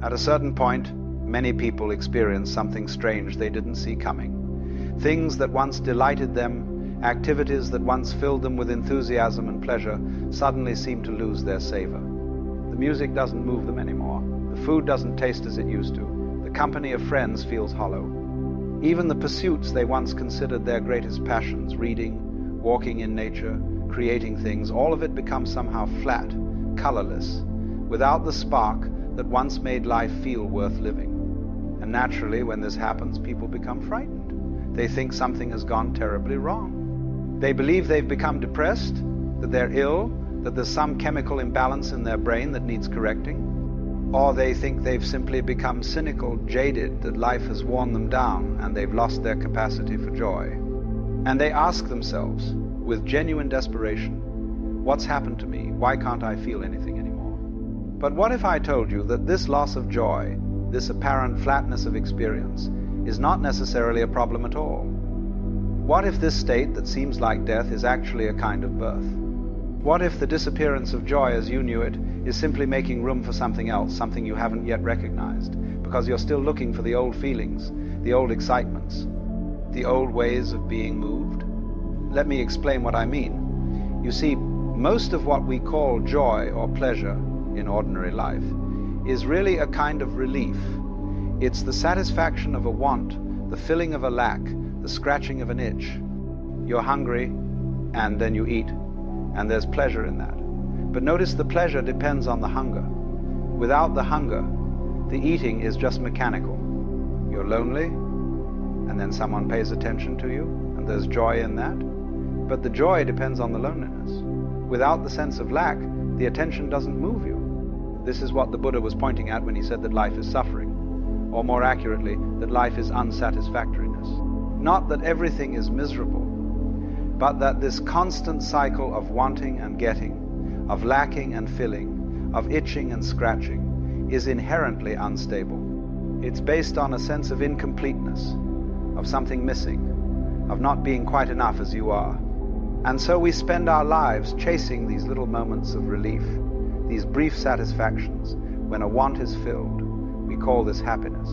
At a certain point, many people experience something strange they didn't see coming. Things that once delighted them, activities that once filled them with enthusiasm and pleasure, suddenly seem to lose their savor. The music doesn't move them anymore. The food doesn't taste as it used to. The company of friends feels hollow. Even the pursuits they once considered their greatest passions, reading, walking in nature, creating things, all of it becomes somehow flat, colorless, without the spark that once made life feel worth living. And naturally, when this happens, people become frightened. They think something has gone terribly wrong. They believe they've become depressed, that they're ill, that there's some chemical imbalance in their brain that needs correcting. Or they think they've simply become cynical, jaded, that life has worn them down and they've lost their capacity for joy. And they ask themselves, with genuine desperation, what's happened to me? Why can't I feel anything anymore? But what if I told you that this loss of joy, this apparent flatness of experience, is not necessarily a problem at all? What if this state that seems like death is actually a kind of birth? What if the disappearance of joy as you knew it is simply making room for something else, something you haven't yet recognized, because you're still looking for the old feelings, the old excitements, the old ways of being moved? Let me explain what I mean. You see, most of what we call joy or pleasure in ordinary life is really a kind of relief. It's the satisfaction of a want, the filling of a lack, the scratching of an itch. You're hungry, and then you eat, and there's pleasure in that. But notice the pleasure depends on the hunger. Without the hunger, the eating is just mechanical. You're lonely, and then someone pays attention to you, and there's joy in that. But the joy depends on the loneliness. Without the sense of lack, the attention doesn't move you. This is what the Buddha was pointing at when he said that life is suffering, or more accurately, that life is unsatisfactoriness. Not that everything is miserable, but that this constant cycle of wanting and getting, of lacking and filling, of itching and scratching, is inherently unstable. It's based on a sense of incompleteness, of something missing, of not being quite enough as you are. And so we spend our lives chasing these little moments of relief, these brief satisfactions. When a want is filled, we call this happiness,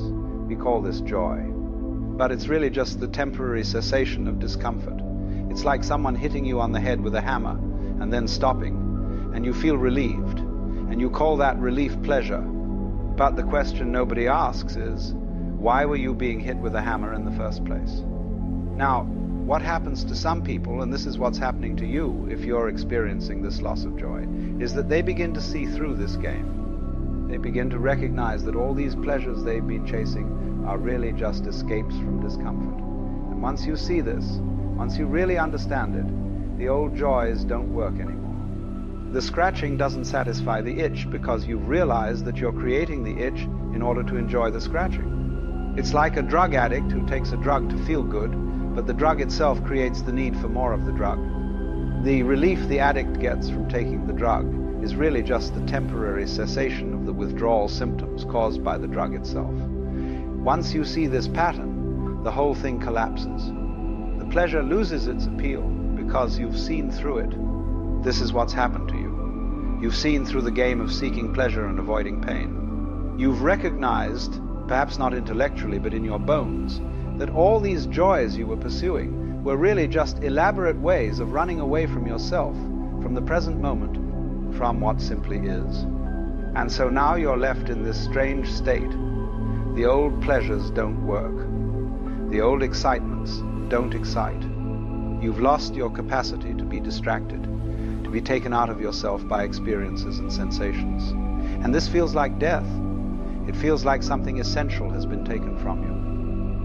we call this joy. But it's really just the temporary cessation of discomfort. It's like someone hitting you on the head with a hammer and then stopping, and you feel relieved, and you call that relief pleasure. But the question nobody asks is, why were you being hit with a hammer in the first place? Now, what happens to some people, and this is what's happening to you if you're experiencing this loss of joy, is that they begin to see through this game. They begin to recognize that all these pleasures they've been chasing are really just escapes from discomfort. And once you see this, once you really understand it, the old joys don't work anymore. The scratching doesn't satisfy the itch because you've realized that you're creating the itch in order to enjoy the scratching. It's like a drug addict who takes a drug to feel good, but the drug itself creates the need for more of the drug. The relief the addict gets from taking the drug is really just the temporary cessation of the withdrawal symptoms caused by the drug itself. Once you see this pattern, the whole thing collapses. The pleasure loses its appeal because you've seen through it. This is what's happened to you. You've seen through the game of seeking pleasure and avoiding pain. You've recognized, perhaps not intellectually but in your bones, that all these joys you were pursuing were really just elaborate ways of running away from yourself, from the present moment, from what simply is. And so now you're left in this strange state. The old pleasures don't work. The old excitements don't excite. You've lost your capacity to be distracted, to be taken out of yourself by experiences and sensations. And this feels like death. It feels like something essential has been taken from you.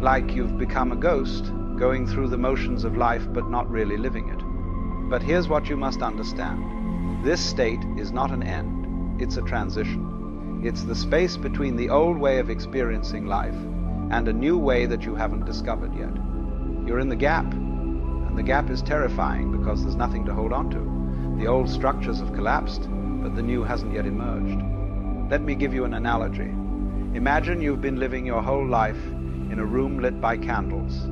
Like you've become a ghost, going through the motions of life but not really living it. But here's what you must understand. This state is not an end, it's a transition. It's the space between the old way of experiencing life and a new way that you haven't discovered yet. You're in the gap, and the gap is terrifying because there's nothing to hold on to. The old structures have collapsed, but the new hasn't yet emerged. Let me give you an analogy. Imagine you've been living your whole life in a room lit by candles.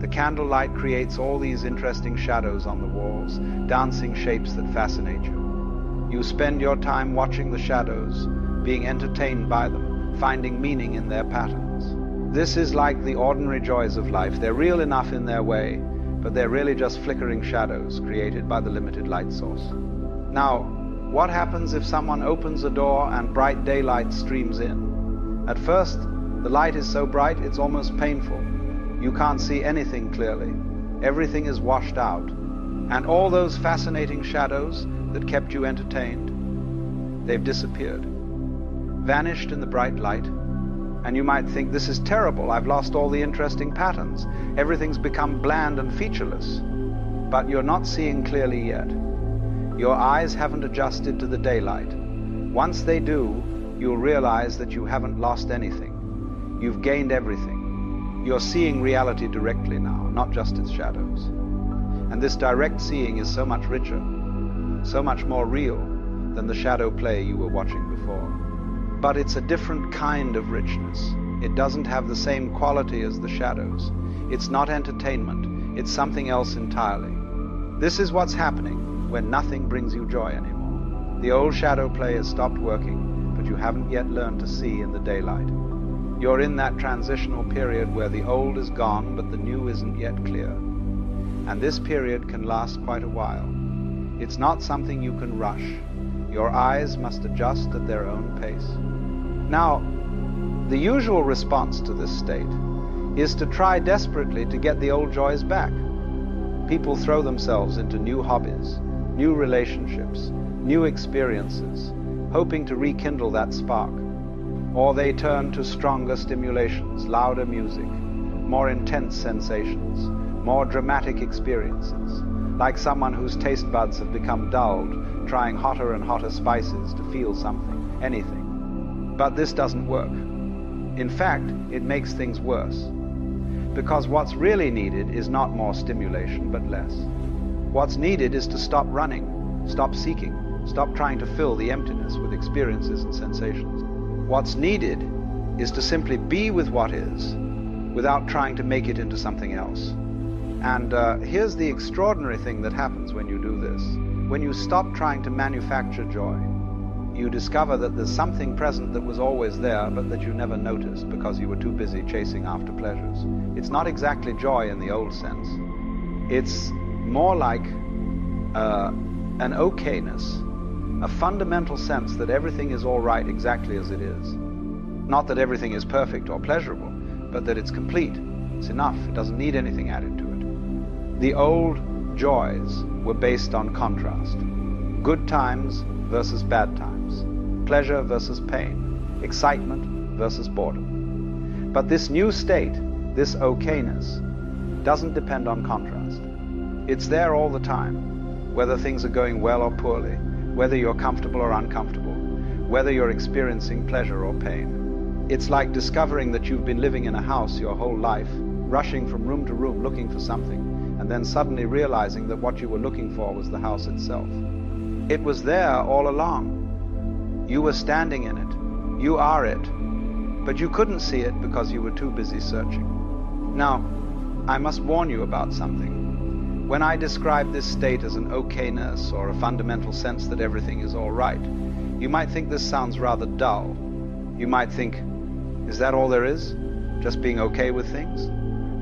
The candlelight creates all these interesting shadows on the walls, dancing shapes that fascinate you. You spend your time watching the shadows, being entertained by them, finding meaning in their patterns. This is like the ordinary joys of life. They're real enough in their way, but they're really just flickering shadows created by the limited light source. Now, what happens if someone opens a door and bright daylight streams in? At first, the light is so bright it's almost painful. You can't see anything clearly. Everything is washed out. And all those fascinating shadows that kept you entertained, they've disappeared, vanished in the bright light. And you might think, this is terrible, I've lost all the interesting patterns. Everything's become bland and featureless. But you're not seeing clearly yet. Your eyes haven't adjusted to the daylight. Once they do, you'll realize that you haven't lost anything. You've gained everything. You're seeing reality directly now, not just its shadows. And this direct seeing is so much richer, so much more real than the shadow play you were watching before. But it's a different kind of richness. It doesn't have the same quality as the shadows. It's not entertainment. It's something else entirely. This is what's happening when nothing brings you joy anymore. The old shadow play has stopped working, but you haven't yet learned to see in the daylight. You're in that transitional period where the old is gone, but the new isn't yet clear. And this period can last quite a while. It's not something you can rush. Your eyes must adjust at their own pace. Now, the usual response to this state is to try desperately to get the old joys back. People throw themselves into new hobbies, new relationships, new experiences, hoping to rekindle that spark. Or they turn to stronger stimulations, louder music, more intense sensations, more dramatic experiences, like someone whose taste buds have become dulled, trying hotter and hotter spices to feel something, anything. But this doesn't work. In fact, it makes things worse. Because what's really needed is not more stimulation, but less. What's needed is to stop running, stop seeking, stop trying to fill the emptiness with experiences and sensations. What's needed is to simply be with what is, without trying to make it into something else. And here's the extraordinary thing that happens when you do this. When you stop trying to manufacture joy, you discover that there's something present that was always there, but that you never noticed because you were too busy chasing after pleasures. It's not exactly joy in the old sense. It's more like an okayness, a fundamental sense that everything is all right exactly as it is. Not that everything is perfect or pleasurable, but that it's complete. It's enough. It doesn't need anything added to it. The old joys were based on contrast. Good times versus bad times. Pleasure versus pain. Excitement versus boredom. But this new state, this okayness, doesn't depend on contrast. It's there all the time, whether things are going well or poorly, whether you're comfortable or uncomfortable, whether you're experiencing pleasure or pain. It's like discovering that you've been living in a house your whole life, rushing from room to room looking for something, and then suddenly realizing that what you were looking for was the house itself. It was there all along. You were standing in it. You are it. But you couldn't see it because you were too busy searching. Now, I must warn you about something. When I describe this state as an okayness or a fundamental sense that everything is all right, you might think this sounds rather dull. You might think, is that all there is? Just being okay with things?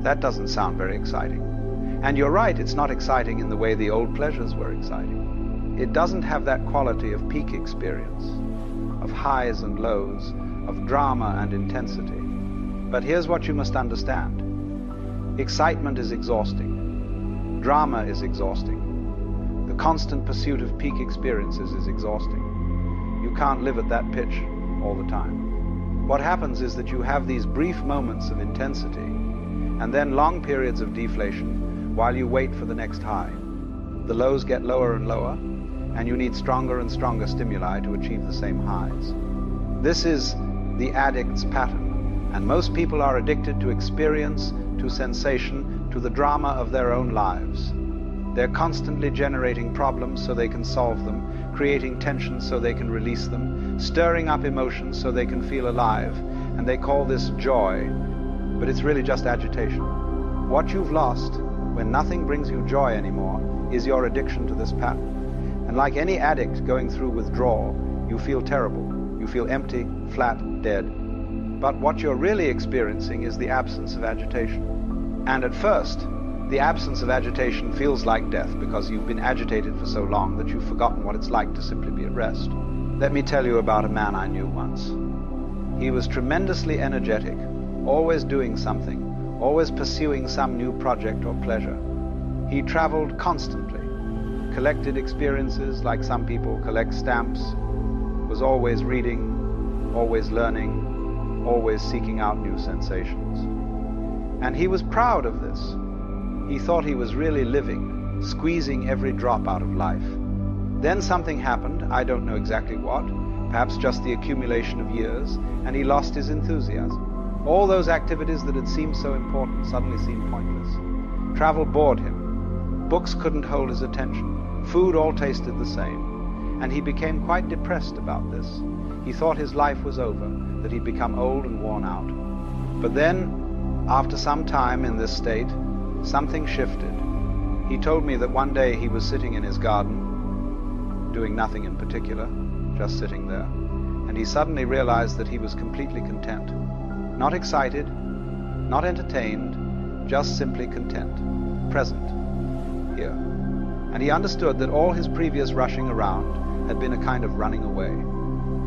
That doesn't sound very exciting. And you're right, it's not exciting in the way the old pleasures were exciting. It doesn't have that quality of peak experience, of highs and lows, of drama and intensity. But here's what you must understand. Excitement is exhausting. Drama is exhausting. The constant pursuit of peak experiences is exhausting. You can't live at that pitch all the time. What happens is that you have these brief moments of intensity and then long periods of deflation while you wait for the next high. The lows get lower and lower, and you need stronger and stronger stimuli to achieve the same highs. This is the addict's pattern, and most people are addicted to experience, to sensation, to the drama of their own lives. They're constantly generating problems so they can solve them, creating tensions so they can release them, stirring up emotions so they can feel alive, and they call this joy, but it's really just agitation. What you've lost when nothing brings you joy anymore is your addiction to this pattern. And like any addict going through withdrawal, you feel terrible. You feel empty, flat, dead. But what you're really experiencing is the absence of agitation. And at first, the absence of agitation feels like death because you've been agitated for so long that you've forgotten what it's like to simply be at rest. Let me tell you about a man I knew once. He was tremendously energetic, always doing something, always pursuing some new project or pleasure. He traveled constantly, collected experiences like some people collect stamps, was always reading, always learning, always seeking out new sensations. And he was proud of this. He thought he was really living, squeezing every drop out of life. Then something happened, I don't know exactly what, perhaps just the accumulation of years, and he lost his enthusiasm. All those activities that had seemed so important suddenly seemed pointless. Travel bored him. Books couldn't hold his attention. Food all tasted the same. And he became quite depressed about this. He thought his life was over, that he'd become old and worn out. But then, after some time in this state, something shifted. He told me that one day he was sitting in his garden, doing nothing in particular, just sitting there, and he suddenly realized that he was completely content. Not excited, not entertained, just simply content, present, here. And he understood that all his previous rushing around had been a kind of running away.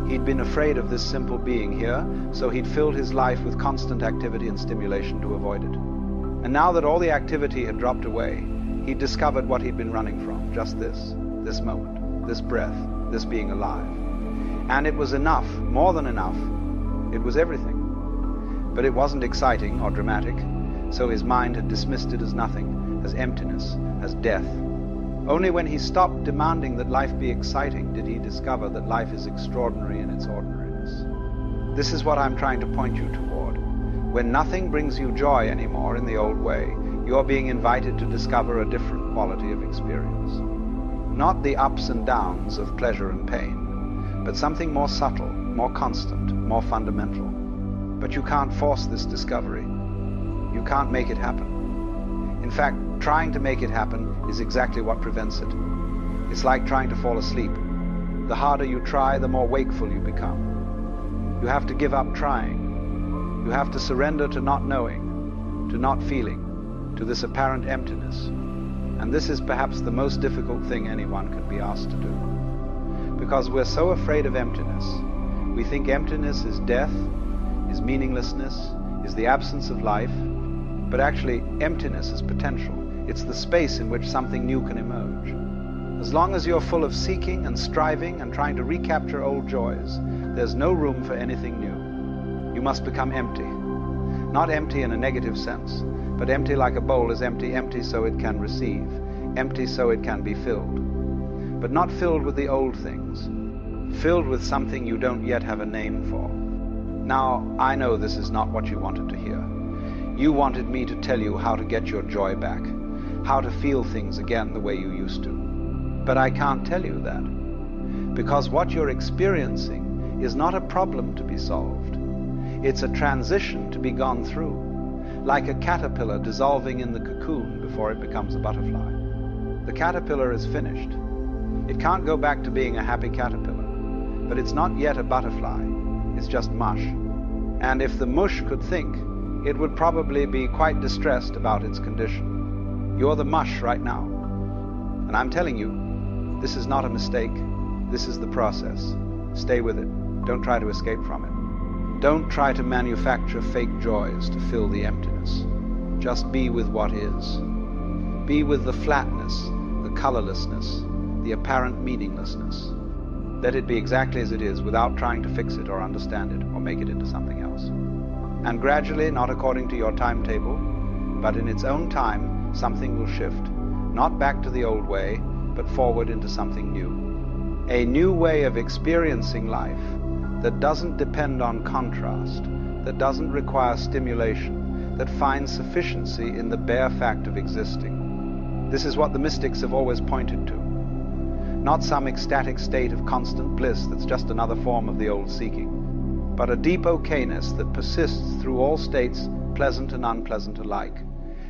He'd been afraid of this simple being here, so he'd filled his life with constant activity and stimulation to avoid it. And now that all the activity had dropped away, he'd discovered what he'd been running from, just this moment, this breath, this being alive. And it was enough, more than enough. It was everything. But it wasn't exciting or dramatic, so his mind had dismissed it as nothing, as emptiness, as death. Only when he stopped demanding that life be exciting did he discover that life is extraordinary in its ordinariness. This is what I'm trying to point you toward. When nothing brings you joy anymore in the old way, you're being invited to discover a different quality of experience. Not the ups and downs of pleasure and pain, but something more subtle, more constant, more fundamental. But you can't force this discovery. You can't make it happen. In fact, trying to make it happen is exactly what prevents it. It's like trying to fall asleep. The harder you try, the more wakeful you become. You have to give up trying. You have to surrender to not knowing, to not feeling, to this apparent emptiness. And this is perhaps the most difficult thing anyone can be asked to do. Because we're so afraid of emptiness. We think emptiness is death, is meaninglessness, is the absence of life. But actually, emptiness is potential. It's the space in which something new can emerge. As long as you're full of seeking and striving and trying to recapture old joys, there's no room for anything new. You must become empty. Not empty in a negative sense, but empty like a bowl is empty, empty so it can receive, empty so it can be filled. But not filled with the old things, filled with something you don't yet have a name for. Now, I know this is not what you wanted to hear. You wanted me to tell you how to get your joy back, how to feel things again the way you used to. But I can't tell you that, because what you're experiencing is not a problem to be solved. It's a transition to be gone through, like a caterpillar dissolving in the cocoon before it becomes a butterfly. The caterpillar is finished. It can't go back to being a happy caterpillar, but it's not yet a butterfly. It's just mush. And if the mush could think, it would probably be quite distressed about its condition. You're the mush right now. And I'm telling you, this is not a mistake. This is the process. Stay with it. Don't try to escape from it. Don't try to manufacture fake joys to fill the emptiness. Just be with what is. Be with the flatness, the colorlessness, the apparent meaninglessness. Let it be exactly as it is without trying to fix it or understand it or make it into something else. And gradually, not according to your timetable, but in its own time, something will shift. Not back to the old way, but forward into something new. A new way of experiencing life that doesn't depend on contrast, that doesn't require stimulation, that finds sufficiency in the bare fact of existing. This is what the mystics have always pointed to. Not some ecstatic state of constant bliss that's just another form of the old seeking, but a deep okayness that persists through all states, pleasant and unpleasant alike.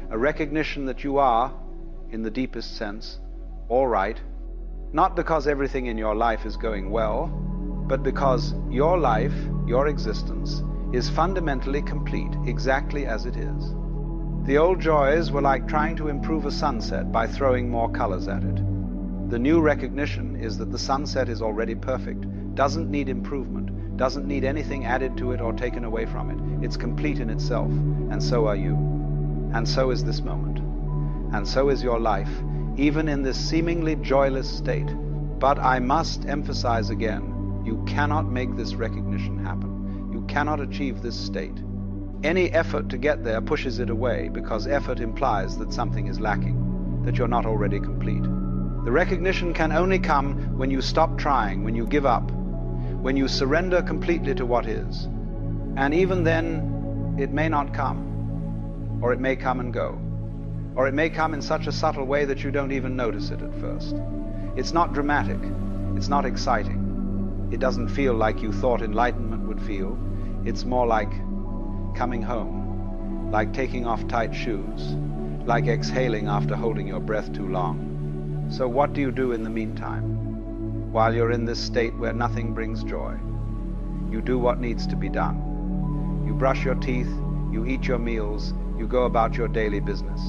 A recognition that you are, in the deepest sense, all right, not because everything in your life is going well, but because your life, your existence, is fundamentally complete exactly as it is. The old joys were like trying to improve a sunset by throwing more colors at it. The new recognition is that the sunset is already perfect, doesn't need improvement, doesn't need anything added to it or taken away from it. It's complete in itself, and so are you. And so is this moment. And so is your life, even in this seemingly joyless state. But I must emphasize again, you cannot make this recognition happen. You cannot achieve this state. Any effort to get there pushes it away, because effort implies that something is lacking, that you're not already complete. The recognition can only come when you stop trying, when you give up, when you surrender completely to what is. And even then, it may not come, or it may come and go, or it may come in such a subtle way that you don't even notice it at first. It's not dramatic, it's not exciting. It doesn't feel like you thought enlightenment would feel. It's more like coming home, like taking off tight shoes, like exhaling after holding your breath too long. So what do you do in the meantime, while you're in this state where nothing brings joy? You do what needs to be done. You brush your teeth, you eat your meals, you go about your daily business.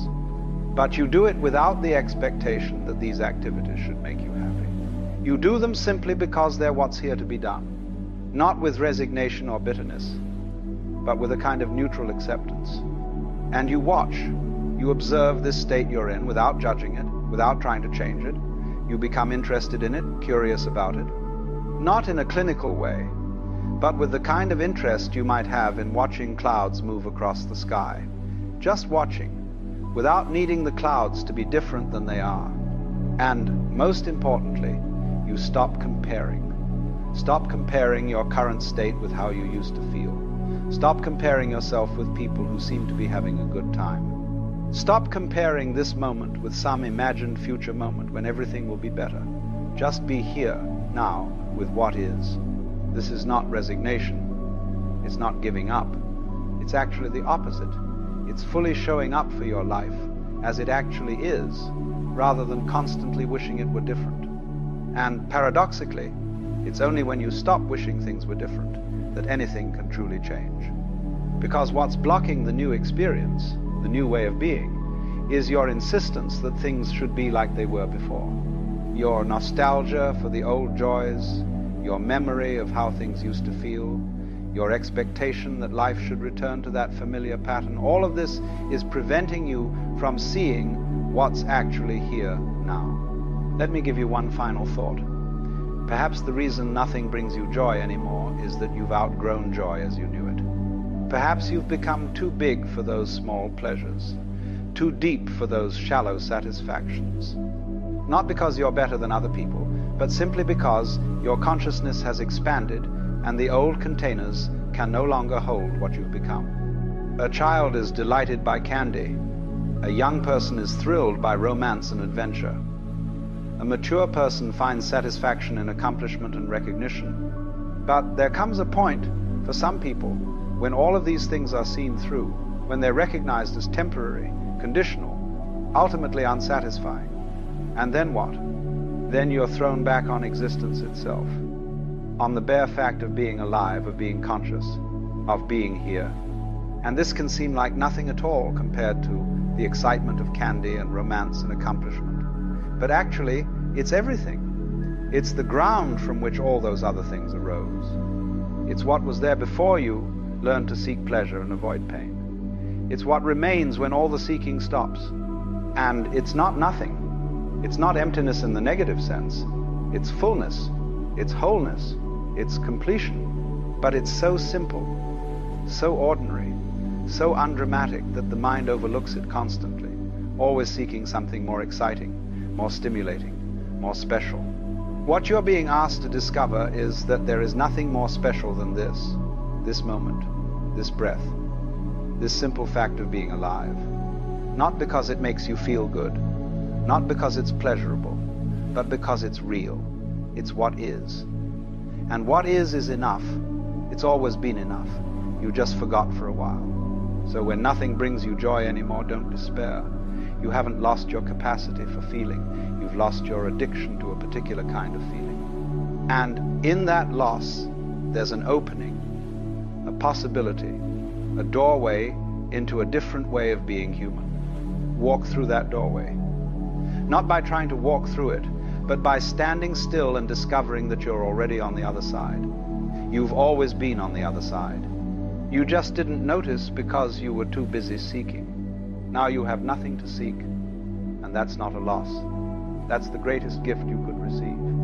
But you do it without the expectation that these activities should make you happy. You do them simply because they're what's here to be done, not with resignation or bitterness, but with a kind of neutral acceptance. And you watch, you observe this state you're in without judging it, without trying to change it. You become interested in it, curious about it, not in a clinical way, but with the kind of interest you might have in watching clouds move across the sky. Just watching, without needing the clouds to be different than they are. And most importantly, you stop comparing. Stop comparing your current state with how you used to feel. Stop comparing yourself with people who seem to be having a good time. Stop comparing this moment with some imagined future moment when everything will be better. Just be here, now, with what is. This is not resignation. It's not giving up. It's actually the opposite. It's fully showing up for your life as it actually is, rather than constantly wishing it were different. And paradoxically, it's only when you stop wishing things were different that anything can truly change. Because what's blocking the new experience, the new way of being, is your insistence that things should be like they were before. Your nostalgia for the old joys, your memory of how things used to feel, your expectation that life should return to that familiar pattern, all of this is preventing you from seeing what's actually here now. Let me give you one final thought. Perhaps the reason nothing brings you joy anymore is that you've outgrown joy as you knew it. Perhaps you've become too big for those small pleasures, too deep for those shallow satisfactions. Not because you're better than other people, but simply because your consciousness has expanded and the old containers can no longer hold what you've become. A child is delighted by candy. A young person is thrilled by romance and adventure. A mature person finds satisfaction in accomplishment and recognition. But there comes a point, for some people, when all of these things are seen through, when they're recognized as temporary, conditional, ultimately unsatisfying. And then what? Then you're thrown back on existence itself, on the bare fact of being alive, of being conscious, of being here. And this can seem like nothing at all compared to the excitement of candy and romance and accomplishment. But actually, it's everything. It's the ground from which all those other things arose. It's what was there before you learned to seek pleasure and avoid pain. It's what remains when all the seeking stops. And it's not nothing. It's not emptiness in the negative sense. It's fullness. It's wholeness. It's completion. But it's so simple, so ordinary, so undramatic that the mind overlooks it constantly, always seeking something more exciting, more stimulating, more special. What you're being asked to discover is that there is nothing more special than this moment, this breath, this simple fact of being alive. Not because it makes you feel good, not because it's pleasurable, but because it's real. It's what is. And what is enough. It's always been enough. You just forgot for a while. So when nothing brings you joy anymore, don't despair. You haven't lost your capacity for feeling. You've lost your addiction to a particular kind of feeling. And in that loss, there's an opening. a possibility, a doorway into a different way of being human. Walk through that doorway. Not by trying to walk through it, but by standing still and discovering that you're already on the other side. You've always been on the other side. You just didn't notice because you were too busy seeking. Now you have nothing to seek, and that's not a loss. That's the greatest gift you could receive.